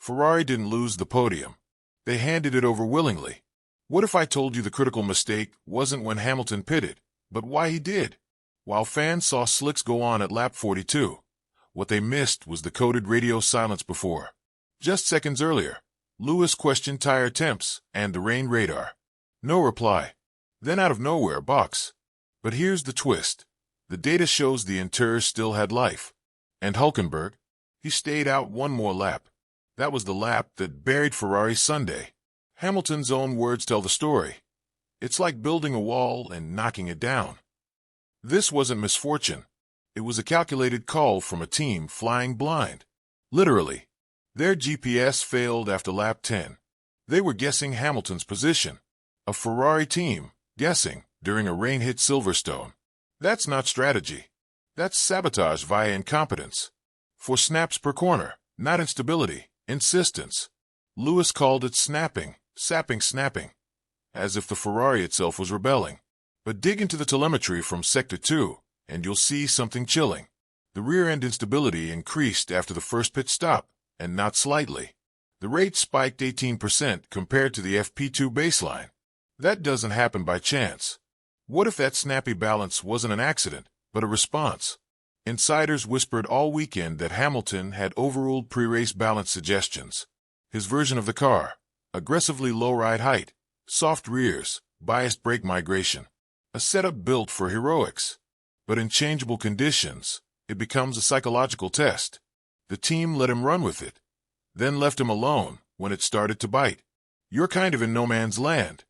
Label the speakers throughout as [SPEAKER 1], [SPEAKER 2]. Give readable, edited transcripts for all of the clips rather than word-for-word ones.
[SPEAKER 1] Ferrari didn't lose the podium. They handed it over willingly. What if I told you the critical mistake wasn't when Hamilton pitted, but why he did? While fans saw slicks go on at lap 42, what they missed was the coded radio silence before. Just seconds earlier, Lewis questioned tire temps and the rain radar. No reply. Then out of nowhere, box. But here's the twist. The data shows the inters still had life. And Hülkenberg? He stayed out one more lap. That was the lap that buried Ferrari's Sunday. Hamilton's own words tell the story. It's like building a wall and knocking it down. This wasn't misfortune. It was a calculated call from a team flying blind. Literally. Their GPS failed after lap 10. They were guessing Hamilton's position. A Ferrari team guessing during a rain-hit Silverstone. That's not strategy. That's sabotage via incompetence. For snaps per corner, not instability, insistence. Lewis called it snapping, snapping, as if the Ferrari itself was rebelling. But dig into the telemetry from Sector 2, and you'll see something chilling. The rear-end instability increased after the first pit stop, and not slightly. The rate spiked 18% compared to the FP2 baseline. That doesn't happen by chance. What if that snappy balance wasn't an accident, but a response? Insiders whispered all weekend that Hamilton had overruled pre-race balance suggestions. His version of the car, aggressively low ride height, soft rears, biased brake migration. A setup built for heroics. But in changeable conditions, it becomes a psychological test. The team let him run with it, then left him alone when it started to bite. You're kind of in no man's land,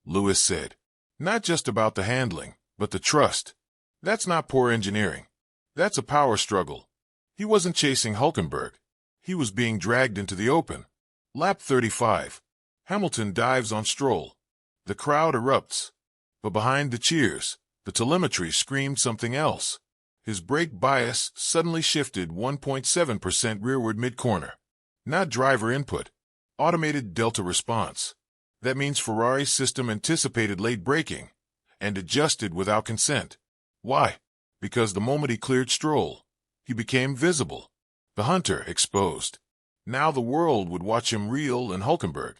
[SPEAKER 1] Lewis said. Not just about the handling, but the trust. That's not poor engineering. That's a power struggle. He wasn't chasing Hülkenberg. He was being dragged into the open. Lap 35. Hamilton dives on Stroll. The crowd erupts. But behind the cheers, the telemetry screamed something else. His brake bias suddenly shifted 1.7% rearward mid-corner. Not driver input. Automated delta response. That means Ferrari's system anticipated late braking and adjusted without consent. Why? Because the moment he cleared Stroll, he became visible. The hunter exposed. Now the world would watch him reel in Hülkenberg.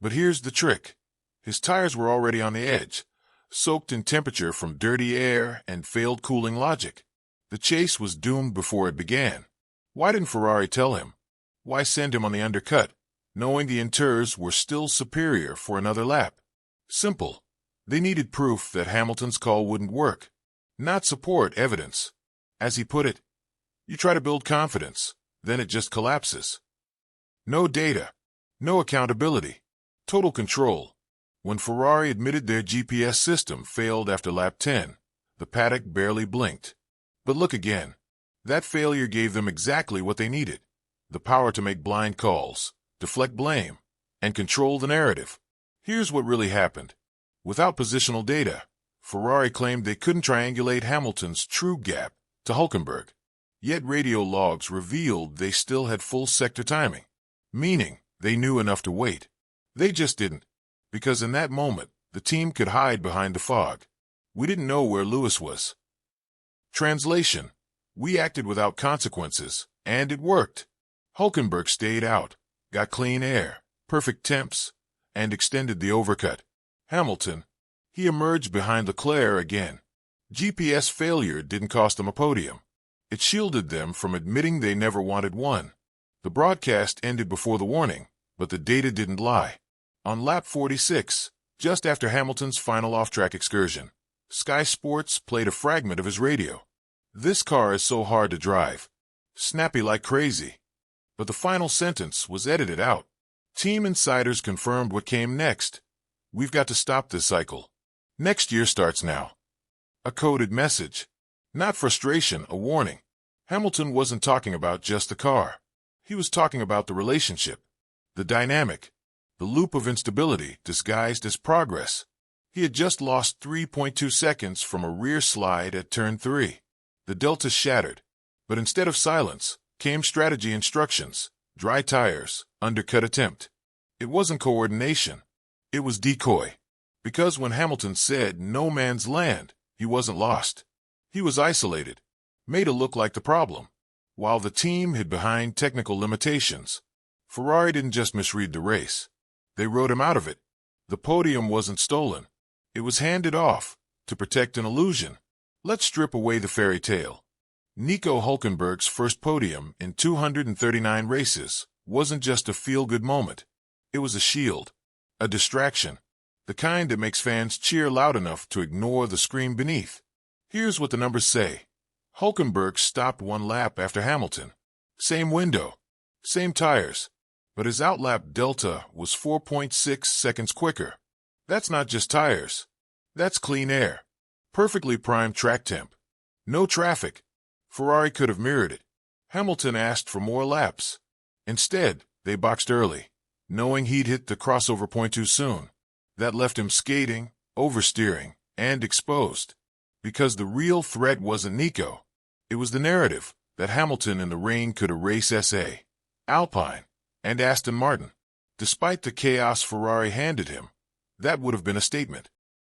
[SPEAKER 1] But here's the trick. His tires were already on the edge, soaked in temperature from dirty air and failed cooling logic. The chase was doomed before it began. Why didn't Ferrari tell him? Why send him on the undercut, knowing the inters were still superior for another lap? Simple. They needed proof that Hamilton's call wouldn't work, not support evidence. As he put it, you try to build confidence, then it just collapses. No data, no accountability, total control. When Ferrari admitted their GPS system failed after lap 10, the paddock barely blinked. But look again. That failure gave them exactly what they needed. The power to make blind calls, deflect blame, and control the narrative. Here's what really happened. Without positional data, Ferrari claimed they couldn't triangulate Hamilton's true gap to Hülkenberg. Yet radio logs revealed they still had full sector timing, meaning they knew enough to wait. They just didn't, because in that moment, the team could hide behind the fog. We didn't know where Lewis was. Translation: we acted without consequences, and it worked. Hülkenberg stayed out, got clean air, perfect temps, and extended the overcut. Hamilton, he emerged behind Leclerc again. GPS failure didn't cost them a podium. It shielded them from admitting they never wanted one. The broadcast ended before the warning, but the data didn't lie. On lap 46, just after Hamilton's final off-track excursion, Sky Sports played a fragment of his radio. This car is so hard to drive. Snappy like crazy. But the final sentence was edited out. Team insiders confirmed what came next. We've got to stop this cycle. Next year starts now. A coded message. Not frustration, a warning. Hamilton wasn't talking about just the car. He was talking about the relationship, the dynamic, the loop of instability disguised as progress. He had just lost 3.2 seconds from a rear slide at turn 3. The delta shattered, but instead of silence came strategy instructions, dry tires, undercut attempt. It wasn't coordination. It was decoy. Because when Hamilton said no man's land, he wasn't lost. He was isolated, made to look like the problem, while the team hid behind technical limitations. Ferrari didn't just misread the race. They wrote him out of it. The podium wasn't stolen. It was handed off to protect an illusion. Let's strip away the fairy tale. Nico Hülkenberg's first podium in 239 races wasn't just a feel-good moment. It was a shield, a distraction, the kind that makes fans cheer loud enough to ignore the scream beneath. Here's what the numbers say. Hülkenberg stopped 1 lap after Hamilton. Same window, same tires, but his outlap delta was 4.6 seconds quicker. That's not just tires. That's clean air. Perfectly primed track temp. No traffic. Ferrari could have mirrored it. Hamilton asked for more laps. Instead, they boxed early, knowing he'd hit the crossover point too soon. That left him skating, oversteering, and exposed. Because the real threat wasn't Nico. It was the narrative that Hamilton in the rain could erase SA, Alpine, and Aston Martin. Despite the chaos Ferrari handed him, that would have been a statement.